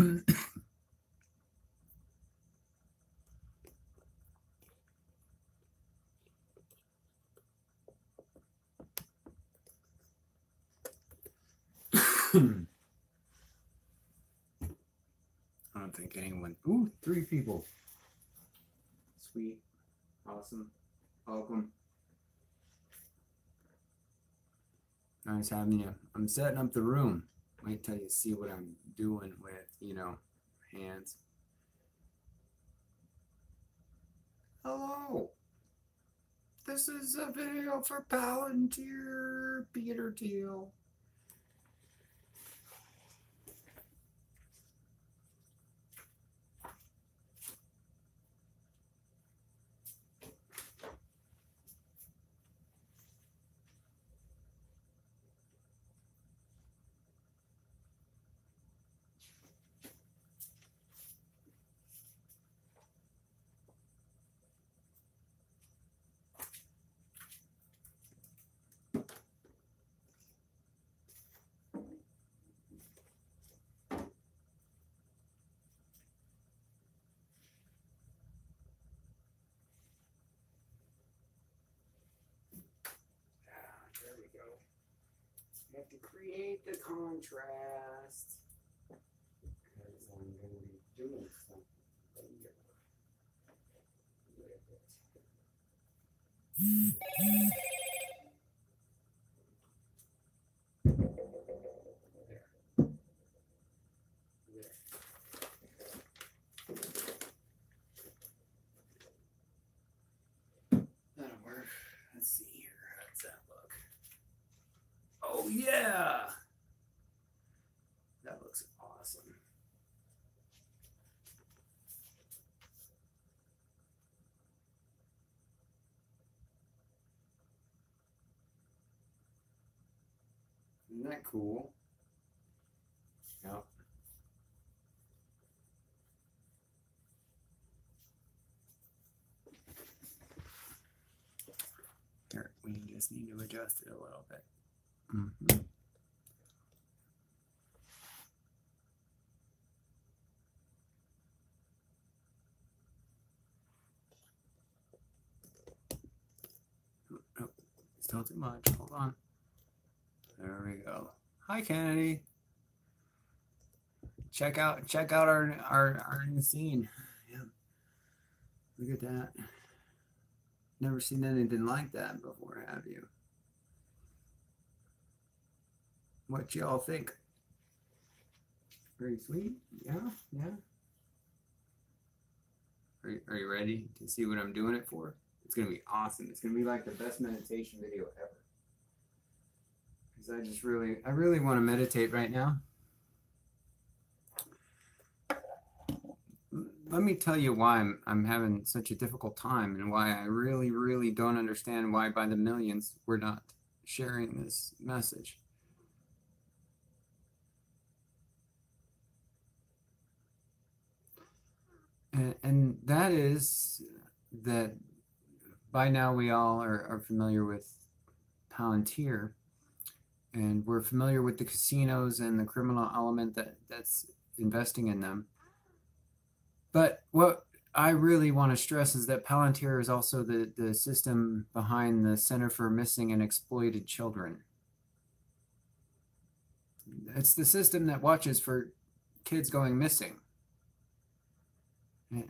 I don't think anyone. Ooh, 3 people. Sweet. Awesome. Welcome. Nice having you. I'm setting up the room. Wait till you see what I'm doing with, hands. Hello. This is a video for Palantir, Peter Thiel. You have to create the contrast because I'm going to be doing something here with it. That'll work. Let's see here. How does that look? Oh, yeah. That looks awesome. Isn't that cool? Yep. Here, we just need to adjust it a little bit. Mm-hmm. Oh, still too much. Hold on. There we go. Hi, Kennedy. Check out our new scene. Yeah. Look at that. Never seen anything like that before, have you? What y'all think? Very sweet. Yeah, yeah. Are you ready to see what I'm doing it for? It's gonna be awesome. It's gonna be like the best meditation video ever. Because I really want to meditate right now. Let me tell you why I'm having such a difficult time and why I really don't understand why by the millions we're not sharing this message. And that is that by now we all are familiar with Palantir, and we're familiar with the casinos and the criminal element that's investing in them. But what I really want to stress is that Palantir is also the system behind the Center for Missing and Exploited Children. It's the system that watches for kids going missing.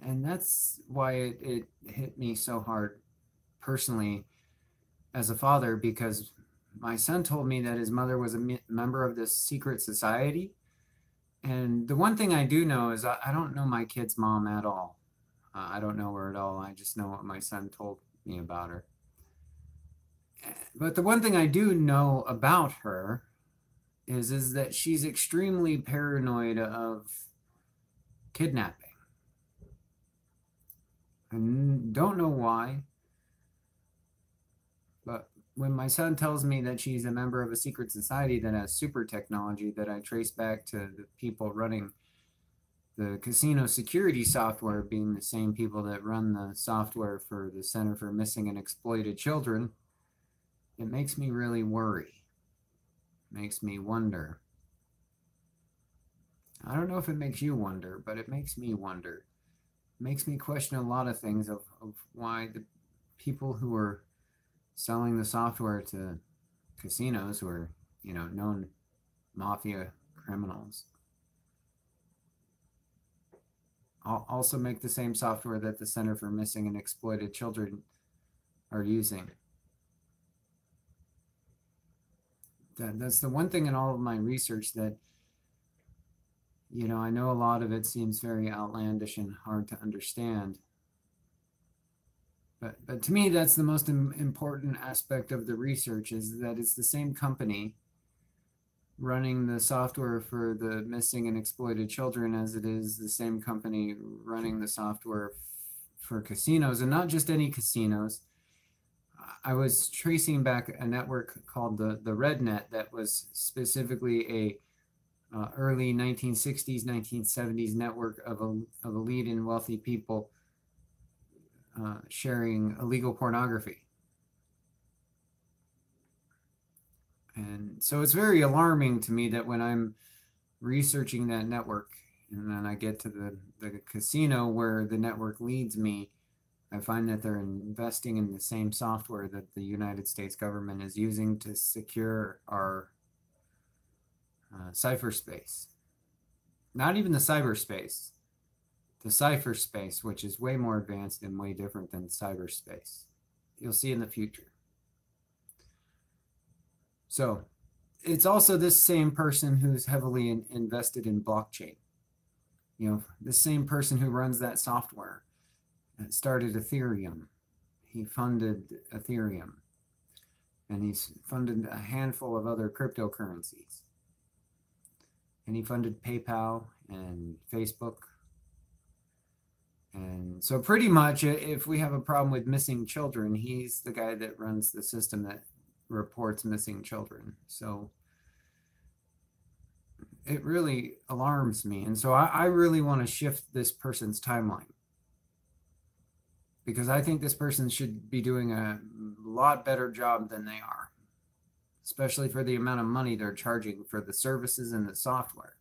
And that's why it hit me so hard personally as a father, because my son told me that his mother was a member of this secret society. And the one thing I do know is I don't know my kid's mom at all. I don't know her at all. I just know what my son told me about her. But the one thing I do know about her is that she's extremely paranoid of kidnapping. I don't know why, but when my son tells me that she's a member of a secret society that has super technology that I trace back to the people running the casino security software being the same people that run the software for the Center for Missing and Exploited Children, it makes me really worry. It makes me wonder. I don't know if it makes you wonder, but it makes me wonder. It makes me question a lot of things of why the people who are selling the software to casinos, who are, known mafia criminals, also make the same software that the Center for Missing and Exploited Children are using. That's the one thing in all of my research that, I know a lot of it seems very outlandish and hard to understand. But to me, that's the most important aspect of the research, is that it's the same company running the software for the missing and exploited children as it is the same company running the software for casinos, and not just any casinos. I was tracing back a network called the RedNet that was specifically a early 1960s, 1970s network of elite and wealthy people sharing illegal pornography. And so it's very alarming to me that when I'm researching that network and then I get to the casino where the network leads me, I find that they're investing in the same software that the United States government is using to secure our cyberspace. Not even the cyberspace, the cipher space, which is way more advanced and way different than cyberspace. You'll see in the future. So it's also this same person who's heavily invested in blockchain. The same person who runs that software that started Ethereum. He funded Ethereum, and he's funded a handful of other cryptocurrencies. And he funded PayPal and Facebook. And so pretty much if we have a problem with missing children, he's the guy that runs the system that reports missing children. So it really alarms me. And so I really want to shift this person's timeline, because I think this person should be doing a lot better job than they are, especially for the amount of money they're charging for the services and the software.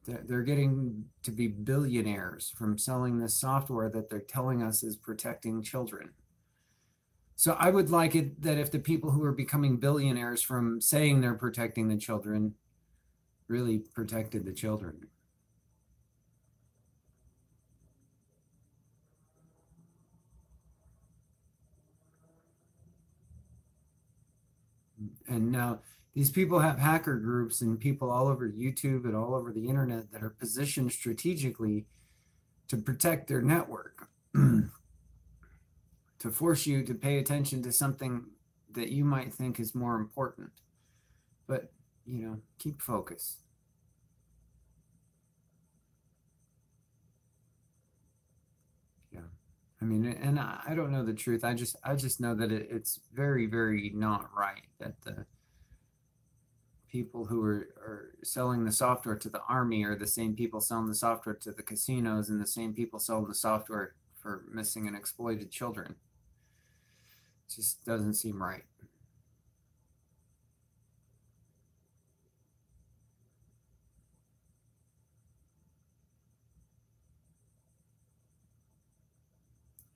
They're getting to be billionaires from selling this software that they're telling us is protecting children. So I would like it that if the people who are becoming billionaires from saying they're protecting the children really protected the children. And now these people have hacker groups and people all over YouTube and all over the internet that are positioned strategically to protect their network, to force you to pay attention to something that you might think is more important. But, keep focus. Yeah. I mean, and I don't know the truth. I just know that it's very, very not right that the people who are selling the software to the army are the same people selling the software to the casinos and the same people selling the software for missing and exploited children. It just doesn't seem right.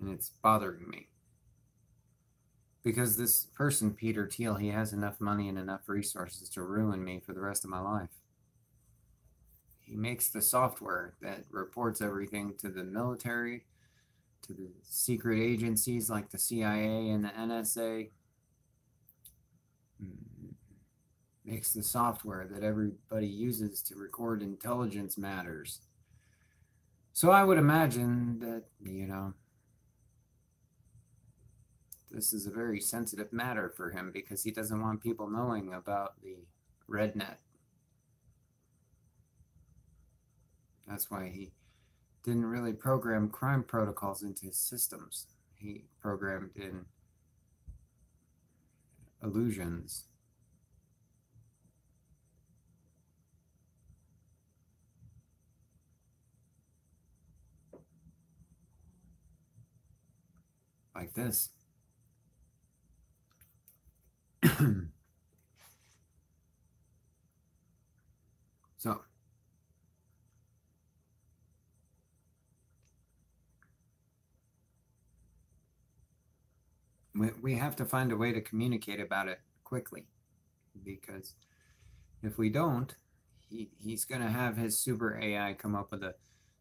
And it's bothering me. Because this person, Peter Thiel, he has enough money and enough resources to ruin me for the rest of my life. He makes the software that reports everything to the military, to the secret agencies like the CIA and the NSA. Makes the software that everybody uses to record intelligence matters. So I would imagine that, this is a very sensitive matter for him because he doesn't want people knowing about the RedNet. That's why he didn't really program crime protocols into his systems. He programmed in illusions. Like this. So We have to find a way to communicate about it quickly, because if we don't, he's going to have his super AI come up with a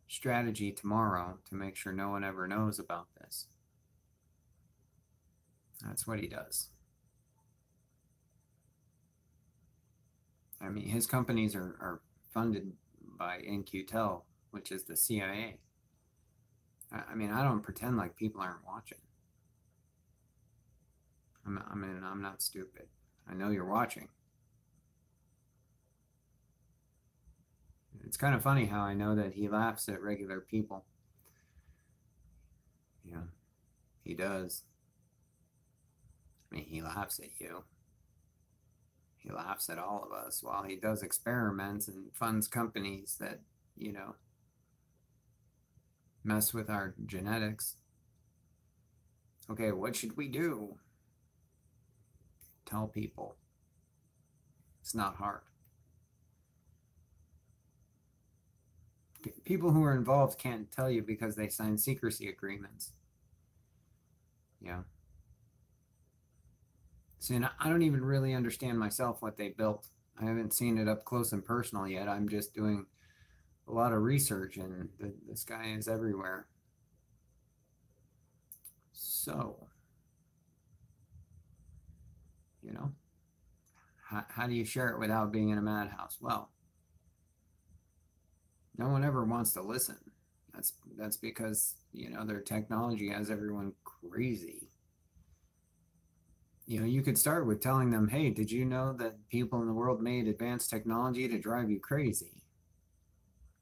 strategy tomorrow to make sure no one ever knows about this. That's what he does. I mean, his companies are funded by In-Q-TEL, which is the CIA. I mean, I don't pretend like people aren't watching. I mean, I'm not stupid. I know you're watching. It's kind of funny how I know that he laughs at regular people. Yeah, he does. I mean, he laughs at you. He laughs at all of us while he does experiments and funds companies that, you know, mess with our genetics. Okay, what should we do? Tell people. It's not hard. People who are involved can't tell you because they sign secrecy agreements. Yeah. See, and I don't even really understand myself what they built. I haven't seen it up close and personal yet. I'm just doing a lot of research, and this guy is everywhere. So, you know, how do you share it without being in a madhouse? Well, no one ever wants to listen. That's because, you know, their technology has everyone crazy. You know, you could start with telling them, hey, did you know that people in the world made advanced technology to drive you crazy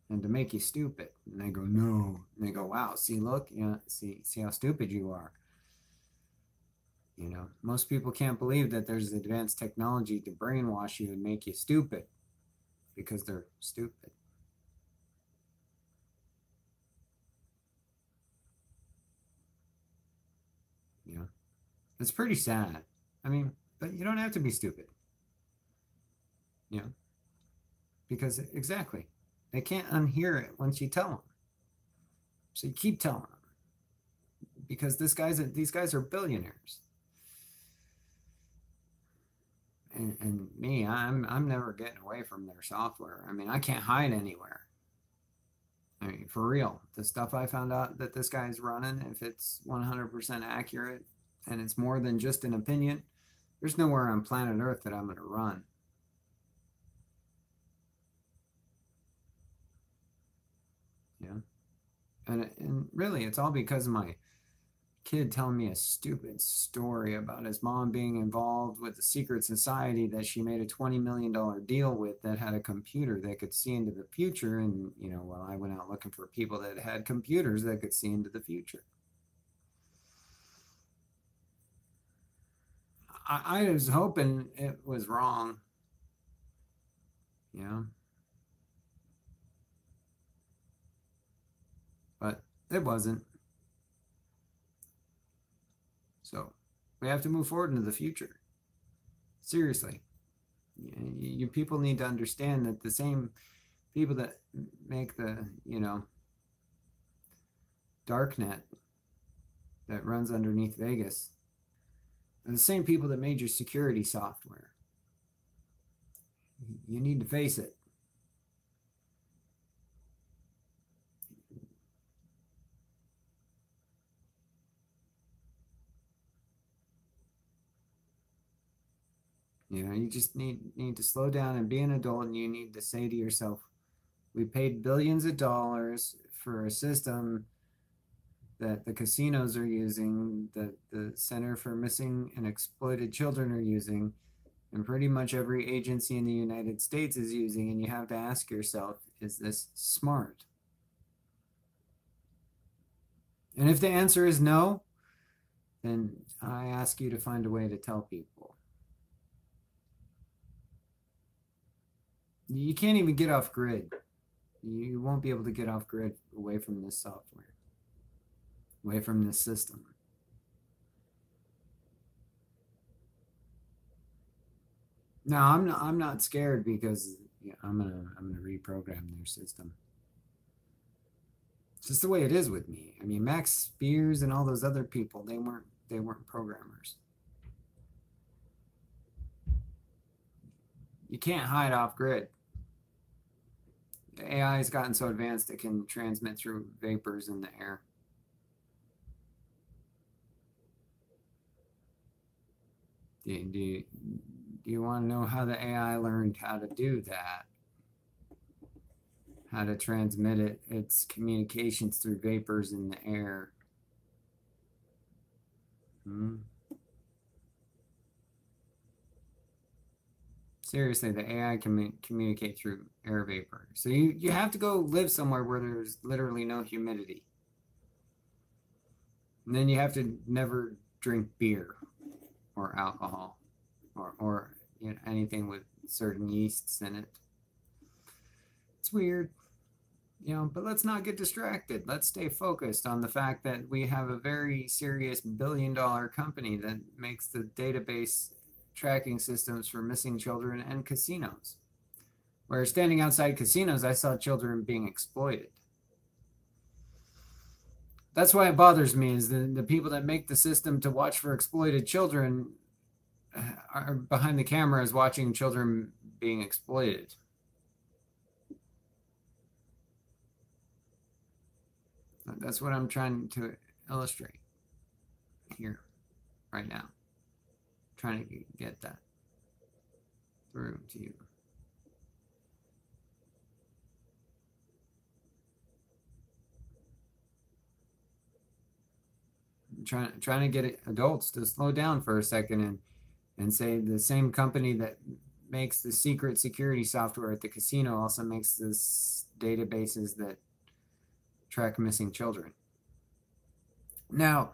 and to make you stupid? And they go, no. And they go, wow, see, look, you know, see how stupid you are. You know, most people can't believe that there's advanced technology to brainwash you and make you stupid because they're stupid. You know, it's pretty sad. I mean, but you don't have to be stupid. You know, because exactly, they can't unhear it once you tell them. So you keep telling them because these guys are billionaires. And me, I'm never getting away from their software. I mean, I can't hide anywhere. I mean, for real, the stuff I found out that this guy's running, if it's 100% accurate and it's more than just an opinion, there's nowhere on planet Earth that I'm going to run. Yeah. And really, it's all because of my kid telling me a stupid story about his mom being involved with a secret society that she made a $20 million deal with that had a computer that could see into the future. And, you know, well, I went out looking for people that had computers that could see into the future. I was hoping it was wrong. Yeah. But it wasn't. So we have to move forward into the future. Seriously. You people need to understand that the same people that make the, you know, darknet that runs underneath Vegas are the same people that made your security software. You need to face it. You know, you just need to slow down and be an adult, and you need to say to yourself, we paid billions of dollars for a system that the casinos are using, that the Center for Missing and Exploited Children are using, and pretty much every agency in the United States is using, and you have to ask yourself, is this smart? And if the answer is no, then I ask you to find a way to tell people. You can't even get off grid. You won't be able to get off grid away from this software, away from this system. No, I'm not scared because yeah, I'm gonna reprogram their system. It's just the way it is with me. I mean, Max Spears and all those other people, they weren't they weren't programmers. You can't hide off grid. The AI has gotten so advanced it can transmit through vapors in the air. Do you want to know how the AI learned how to do that? How to transmit its communications through vapors in the air? Seriously, the AI can communicate through air vapor. So you have to go live somewhere where there's literally no humidity. And then you have to never drink beer or alcohol or you know, anything with certain yeasts in it. It's weird, you know, but let's not get distracted. Let's stay focused on the fact that we have a very serious billion-dollar company that makes the database tracking systems for missing children and casinos. Where standing outside casinos, I saw children being exploited. That's why it bothers me is the people that make the system to watch for exploited children are behind the cameras watching children being exploited. That's what I'm trying to illustrate here right now. Trying to get that through to you. Trying to get adults to slow down for a second and say the same company that makes the secret security software at the casino also makes this databases that track missing children. Now,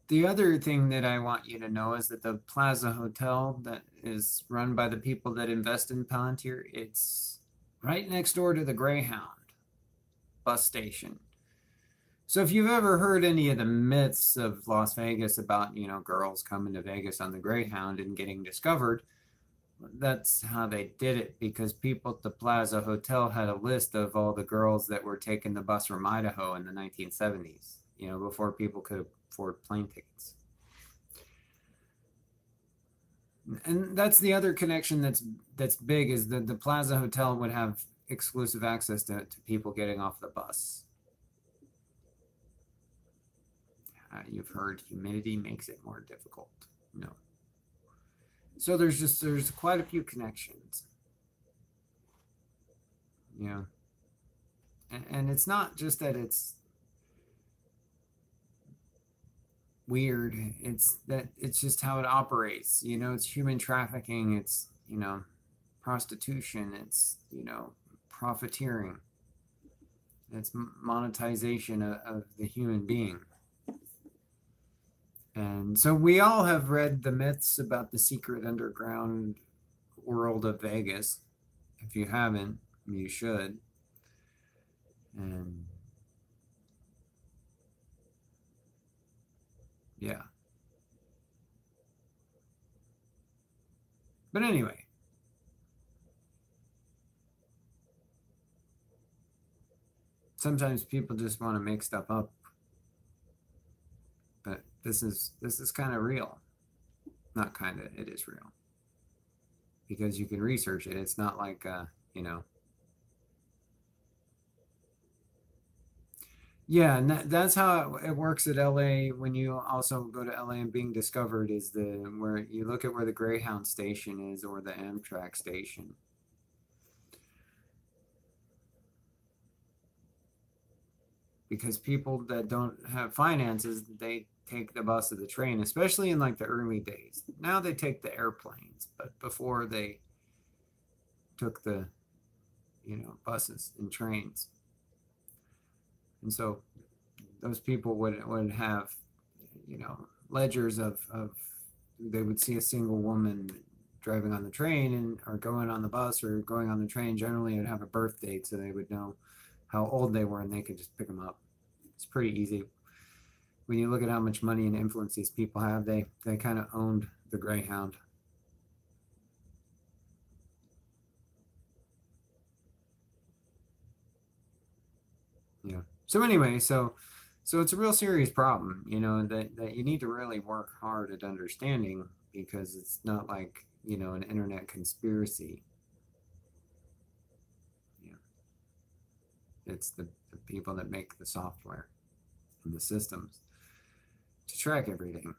the other thing that I want you to know is that the Plaza Hotel that is run by the people that invest in Palantir, it's right next door to the Greyhound bus station. So if you've ever heard any of the myths of Las Vegas about, you know, girls coming to Vegas on the Greyhound and getting discovered, that's how they did it, because people at the Plaza Hotel had a list of all the girls that were taking the bus from Idaho in the 1970s, you know, before people could afford plane tickets. And that's the other connection that's big, is that the Plaza Hotel would have exclusive access to people getting off the bus. You've heard humidity makes it more difficult. No. So there's quite a few connections. You know. And it's not just that it's weird, it's that it's just how it operates. You know, it's human trafficking, it's, you know, prostitution, it's, you know, profiteering. It's monetization of the human being. And so we all have read the myths about the secret underground world of Vegas. If you haven't, you should. And yeah. But anyway. Sometimes people just want to make stuff up. But this is kind of real. Not kind of, it is real. Because you can research it. It's not like, you know. Yeah, and that's how it works at LA when you also go to LA and being discovered is where you look at where the Greyhound station is or the Amtrak station. Because people that don't have finances, they take the bus or the train, especially in like the early days. Now they take the airplanes, but before they took the, you know, buses and trains. And so those people would have, you know, ledgers of they would see a single woman driving on the train and or going on the bus or going on the train. Generally, it would have a birth date, so they would know how old they were and they could just pick them up. It's pretty easy. When you look at how much money and influence these people have, they kind of owned the Greyhound. Yeah. So anyway, so So it's a real serious problem, that you need to really work hard at understanding, because it's not like, an internet conspiracy. You know, it's the people that make the software and the systems to track everything.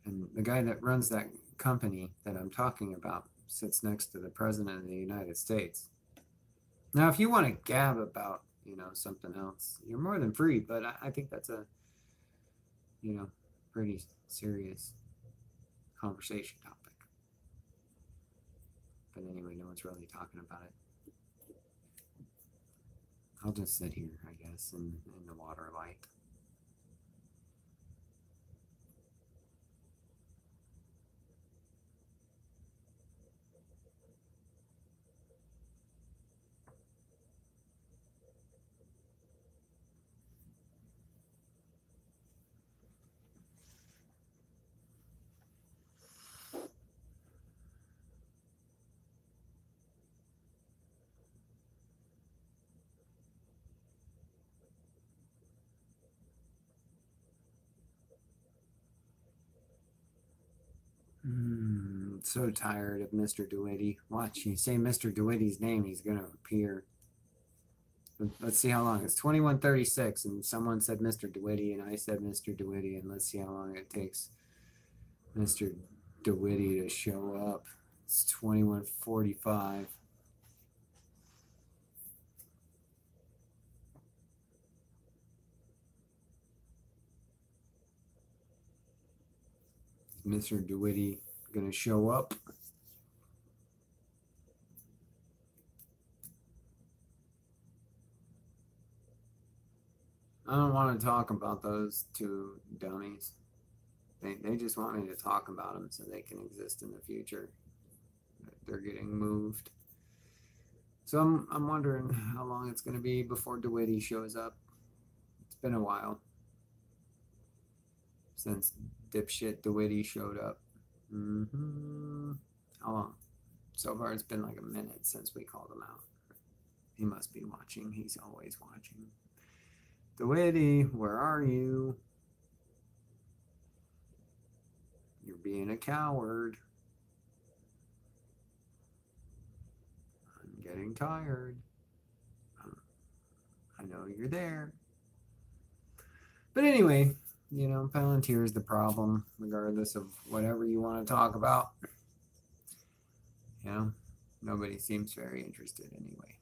And the guy that runs that company that I'm talking about sits next to the president of the United States. Now, if you want to gab about, something else, you're more than free, but I think that's a, pretty serious conversation topic. But anyway, no one's really talking about it. I'll just sit here, I guess, in the water light. So tired of Mr. DeWitty. Watch, you say Mr. DeWitty's name, he's going to appear. Let's see how long. It's 21:36, and someone said Mr. DeWitty, and I said Mr. DeWitty, and let's see how long it takes Mr. DeWitty to show up. It's 21:45. Is Mr. DeWitty going to show up? I don't want to talk about those two dummies. They just want me to talk about them so they can exist in the future. They're getting moved. So I'm wondering how long it's going to be before DeWitty shows up. It's been a while since dipshit DeWitty showed up. How long? So far it's been like a minute since we called him out. He must be watching. He's always watching. DeWitty, where are you? You're being a coward. I'm getting tired. I know you're there. But anyway, Palantir is the problem, regardless of whatever you want to talk about. Nobody seems very interested anyway.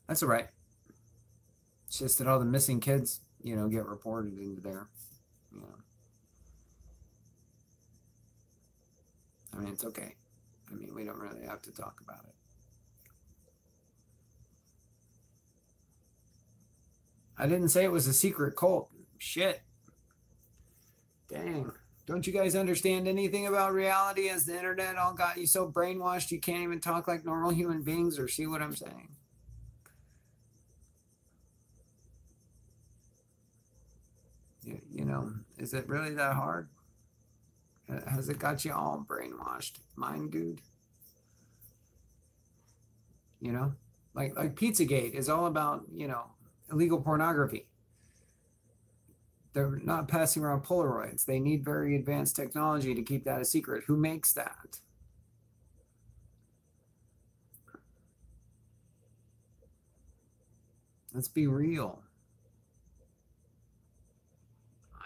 That's all right. It's just that all the missing kids, get reported into there. I mean, it's okay. I mean, we don't really have to talk about it. I didn't say it was a secret cult. Shit. Dang. Don't you guys understand anything about reality? As the internet all got you so brainwashed you can't even talk like normal human beings or see what I'm saying? Is it really that hard? Has it got you all brainwashed, mind dude? Like Pizzagate is all about, illegal pornography. They're not passing around Polaroids. They need very advanced technology to keep that a secret. Who makes that? Let's be real.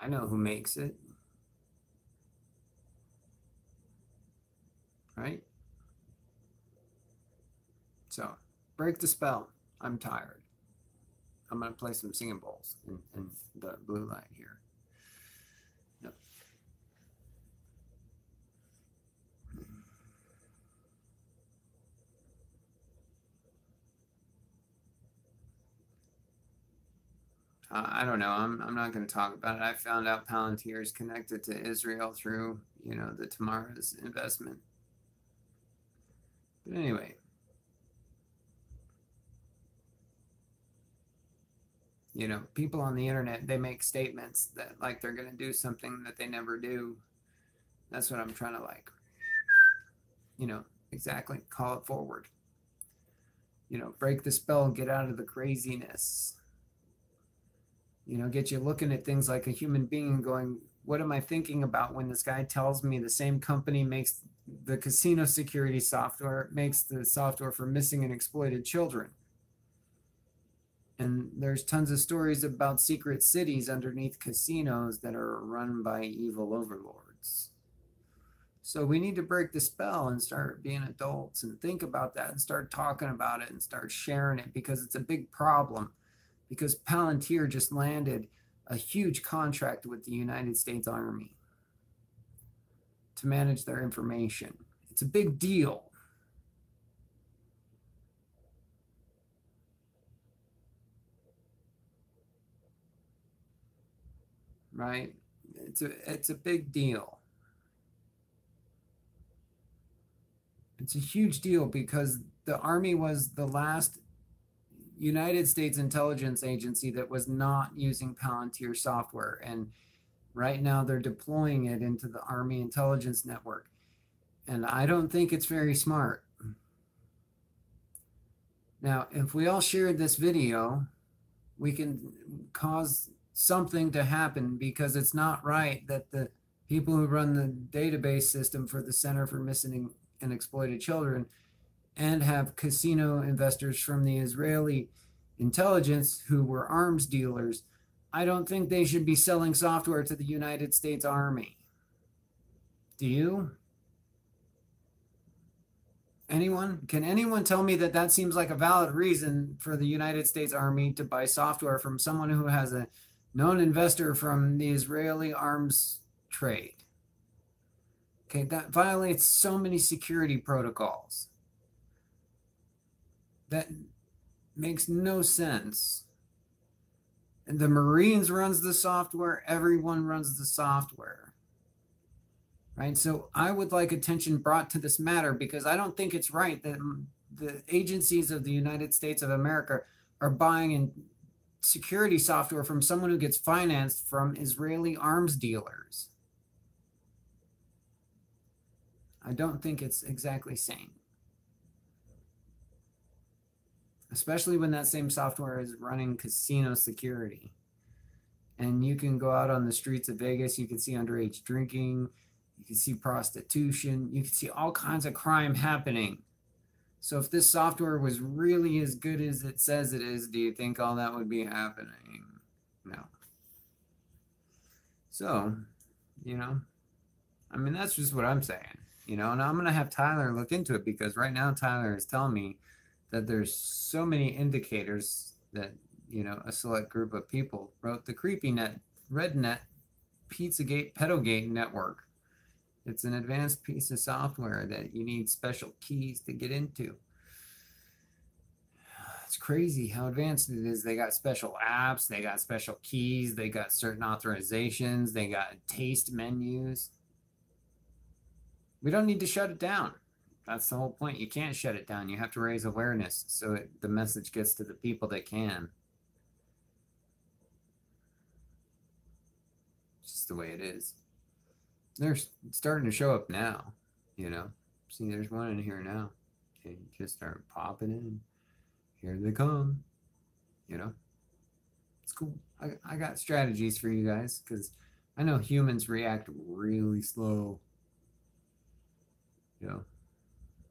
I know who makes it. Right? So, break the spell. I'm tired. I'm going to play some singing bowls in the blue light here. Yep. I don't know. I'm not going to talk about it. I found out Palantir is connected to Israel through, the Tamara's investment. But anyway. People on the internet, they make statements that like they're going to do something that they never do. That's what I'm trying to exactly call it forward. break the spell, get out of the craziness, get you looking at things like a human being going, what am I thinking about when this guy tells me the same company makes the casino security software, makes the software for missing and exploited children? And there's tons of stories about secret cities underneath casinos that are run by evil overlords. So we need to break the spell and start being adults and think about that and start talking about it and start sharing it, because it's a big problem. Because Palantir just landed a huge contract with the United States Army to manage their information. It's a big deal. Right? It's a big deal. It's a huge deal because the Army was the last United States intelligence agency that was not using Palantir software. And right now they're deploying it into the Army intelligence network. And I don't think it's very smart. Now, if we all shared this video, we can cause something to happen, because it's not right that the people who run the database system for the Center for Missing and Exploited Children and have casino investors from the Israeli intelligence who were arms dealers, I don't think they should be selling software to the United States Army. Do you? Anyone? Can anyone tell me that that seems like a valid reason for the United States Army to buy software from someone who has a known investor from the Israeli arms trade? Okay, that violates so many security protocols. That makes no sense. And the Marines runs the software, everyone runs the software. Right? So I would like attention brought to this matter, because I don't think it's right that the agencies of the United States of America are buying in security software from someone who gets financed from Israeli arms dealers. I don't think it's exactly sane. Especially when that same software is running casino security. And you can go out on the streets of Vegas, you can see underage drinking, you can see prostitution, you can see all kinds of crime happening. So if this software was really as good as it says it is, do you think all that would be happening? No. So, I mean, that's just what I'm saying, and I'm going to have Tyler look into it, because right now Tyler is telling me that there's so many indicators that, a select group of people wrote the CreepyNet, RedNet, Pizzagate, Pedogate network. It's an advanced piece of software that you need special keys to get into. It's crazy how advanced it is. They got special apps, they got special keys, they got certain authorizations, they got taste menus. We don't need to shut it down. That's the whole point. You can't shut it down. You have to raise awareness so the message gets to the people that can. It's just the way it is. They're starting to show up now, See, there's one in here now. They just start popping in. Here they come. It's cool. I got strategies for you guys, because I know humans react really slow.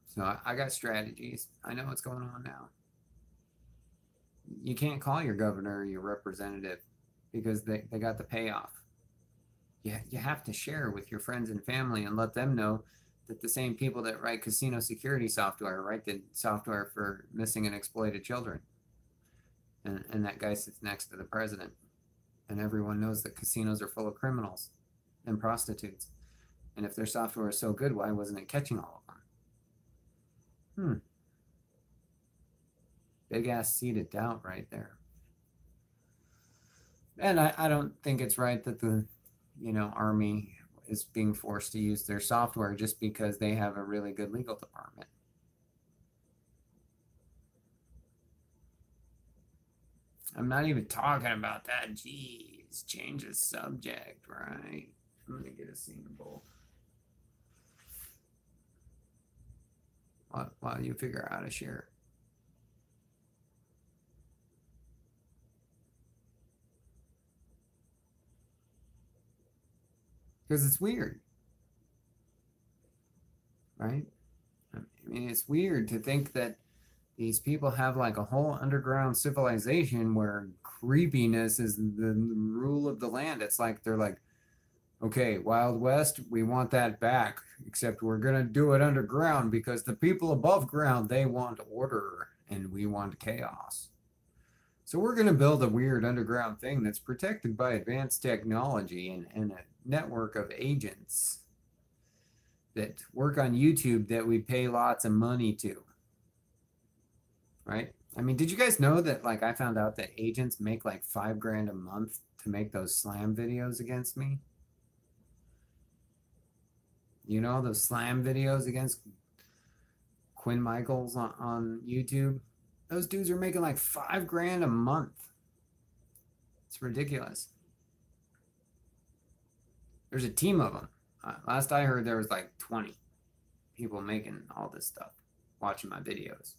So I got strategies. I know what's going on now. You can't call your governor or your representative, because they got the payoff. You have to share with your friends and family and let them know that the same people that write casino security software write the software for missing and exploited children. And that guy sits next to the president. And everyone knows that casinos are full of criminals and prostitutes. And if their software is so good, why wasn't it catching all of them? Big ass seed of doubt right there. And I don't think it's right that the Army is being forced to use their software just because they have a really good legal department. I'm not even talking about that. Jeez, change the subject, right? I'm gonna get a symbol while you figure out how to share. Because it's weird, right? I mean, it's weird to think that these people have like a whole underground civilization where creepiness is the rule of the land. It's like they're like, okay, Wild West, we want that back, except we're going to do it underground because the people above ground, they want order and we want chaos. So we're going to build a weird underground thing that's protected by advanced technology and a network of agents that work on YouTube that we pay lots of money to. Right? I mean, did you guys know that like I found out that agents make like $5,000 a month to make those slam videos against me? You know, those slam videos against Quinn Michaels on YouTube? Those dudes are making like $5,000 a month. It's ridiculous. There's a team of them. Last I heard, there was like 20 people making all this stuff, watching my videos,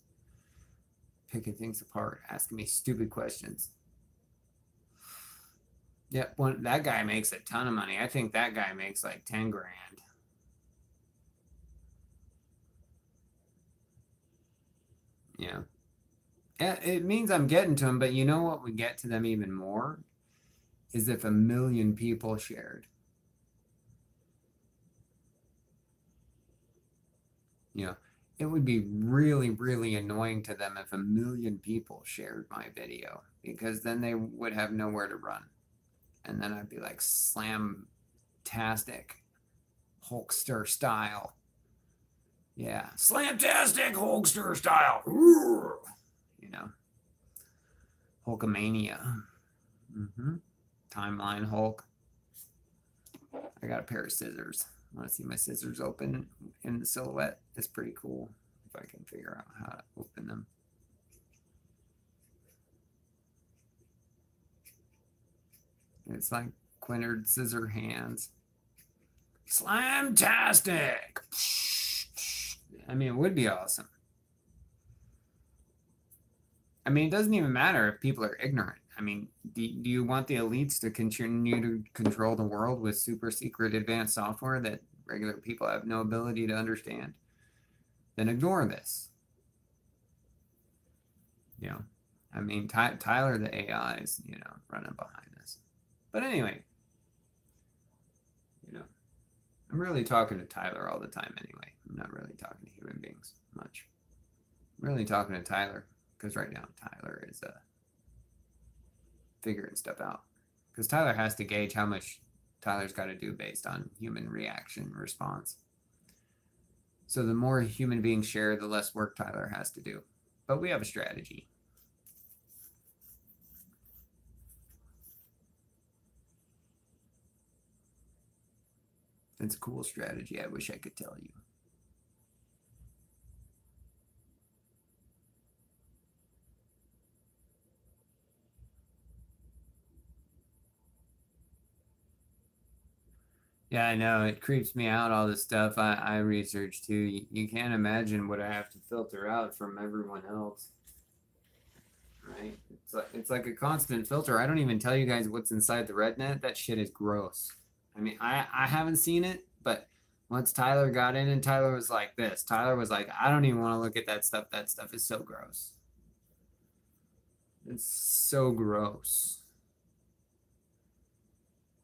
picking things apart, asking me stupid questions. Yeah, that guy makes a ton of money. I think that guy makes like 10 grand. Yeah. Yeah, it means I'm getting to them, but you know what would get to them even more is if 1,000,000 people shared. You know, it would be really, really annoying to them if 1,000,000 people shared my video because then they would have nowhere to run. And then I'd be like slam-tastic, Hulkster style. Yeah, slam-tastic Hulkster style. You know, Hulkamania. Timeline Hulk. I got a pair of scissors. I want to see my scissors open in the silhouette. It's pretty cool if I can figure out how to open them. It's like Quinard scissor hands. Slamtastic! I mean, it would be awesome. I mean, it doesn't even matter if people are ignorant. I mean, do you want the elites to continue to control the world with super secret advanced software that regular people have no ability to understand? Then ignore this. You know, I mean, Tyler the AI is, you know, running behind this. But anyway, you know, I'm really talking to Tyler all the time anyway. I'm not really talking to human beings much. I'm really talking to Tyler because right now Tyler is figuring stuff out. Because Tyler has to gauge how much Tyler's got to do based on human reaction response. So the more human beings share, the less work Tyler has to do. But we have a strategy. It's a cool strategy. I wish I could tell you. Yeah, I know. It creeps me out, all this stuff I research too. You can't imagine what I have to filter out from everyone else. Right? It's like a constant filter. I don't even tell you guys what's inside the RedNet. That shit is gross. I mean, I haven't seen it, but once Tyler got in and Tyler was like this, Tyler was like, I don't even want to look at that stuff. That stuff is so gross. It's so gross.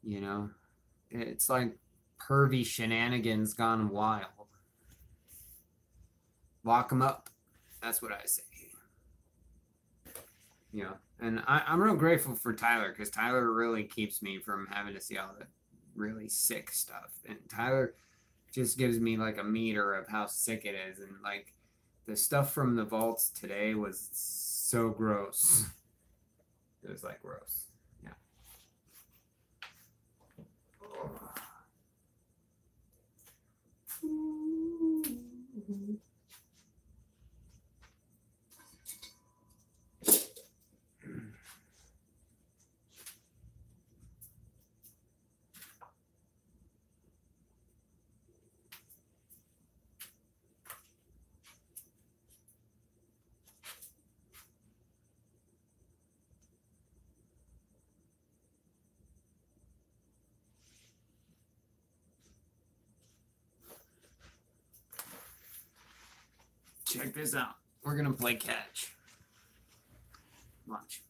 You know? It's like pervy shenanigans gone wild. Lock them up. That's what I say. You know, and I'm real grateful for Tyler because Tyler really keeps me from having to see all the really sick stuff. And Tyler just gives me like a meter of how sick it is. And like the stuff from the vaults today was so gross. It was like gross. Yeah. Check this out. We're gonna play catch. Watch.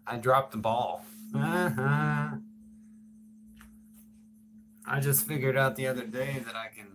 I dropped the ball. I just figured out the other day that I can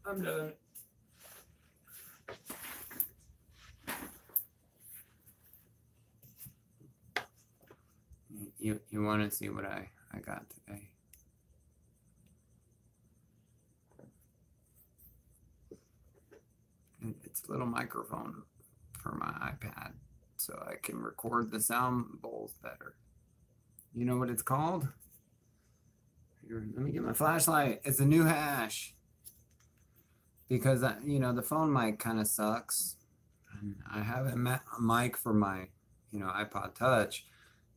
I'm done. You want to see what I got today? It's a little microphone for my iPad, so I can record the sound bowls better. You know what it's called? Here, let me get my flashlight. It's a new hash. Because, you know, the phone mic kind of sucks. And I have a mic for my, you know, iPod Touch,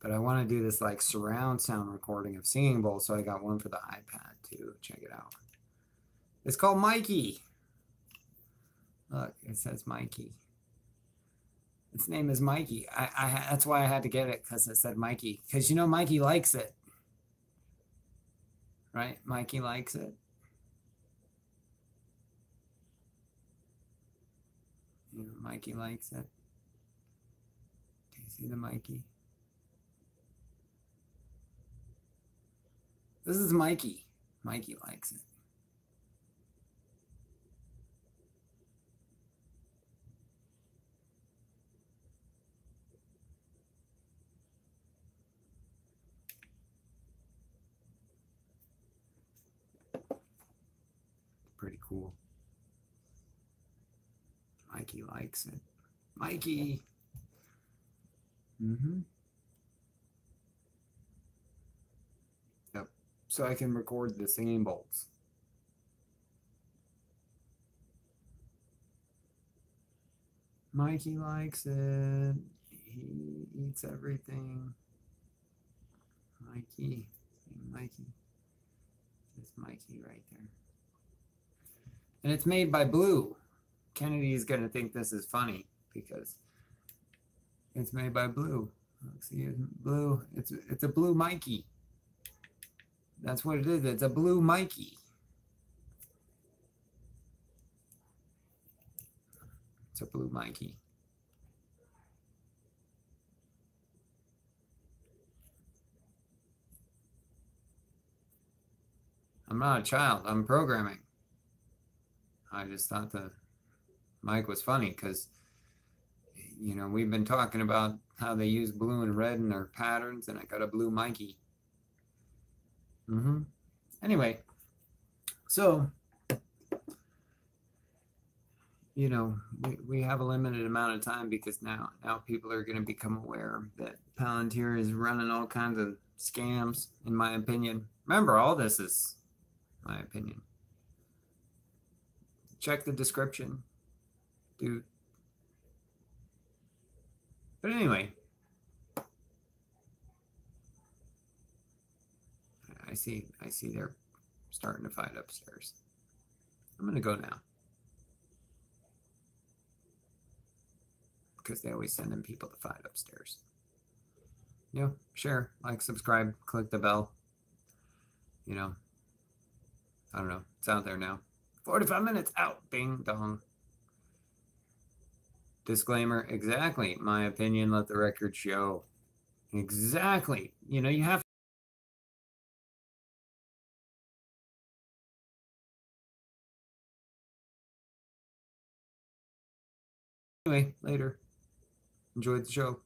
but I want to do this like surround sound recording of singing bowls, so I got one for the iPad too. Check it out. It's called Mikey. Look, it says Mikey. Its name is Mikey. That's why I had to get it, because it said Mikey. Because, you know, Mikey likes it. Right? Mikey likes it. You know, Mikey likes it. Do you see the Mikey? This is Mikey. Mikey likes it. Pretty cool. Mikey likes it. Mikey. Yep. So I can record the singing bowls. Mikey likes it. He eats everything. Mikey. Mikey. There's Mikey right there. And it's made by Blue. Kennedy's going to think this is funny because it's made by Blue. Let's see, Blue. It's a Blue Mikey. That's what it is. It's a Blue Mikey. It's a Blue Mikey. I'm not a child. I'm programming. I just thought the mic was funny because, you know, we've been talking about how they use blue and red in their patterns, and I got a Blue Mikey. Anyway, so, you know, we have a limited amount of time because now people are going to become aware that Palantir is running all kinds of scams, in my opinion. Remember, all this is my opinion. Check the description, dude. But anyway, I see they're starting to fight upstairs. I'm gonna go now because they always send in people to fight upstairs. You know, share, like, subscribe, click the bell. You know, I don't know. It's out there now. 45 minutes out. Ding dong. Disclaimer. Exactly. My opinion. Let the record show. Exactly. You know, you have. Anyway, later. Enjoyed the show.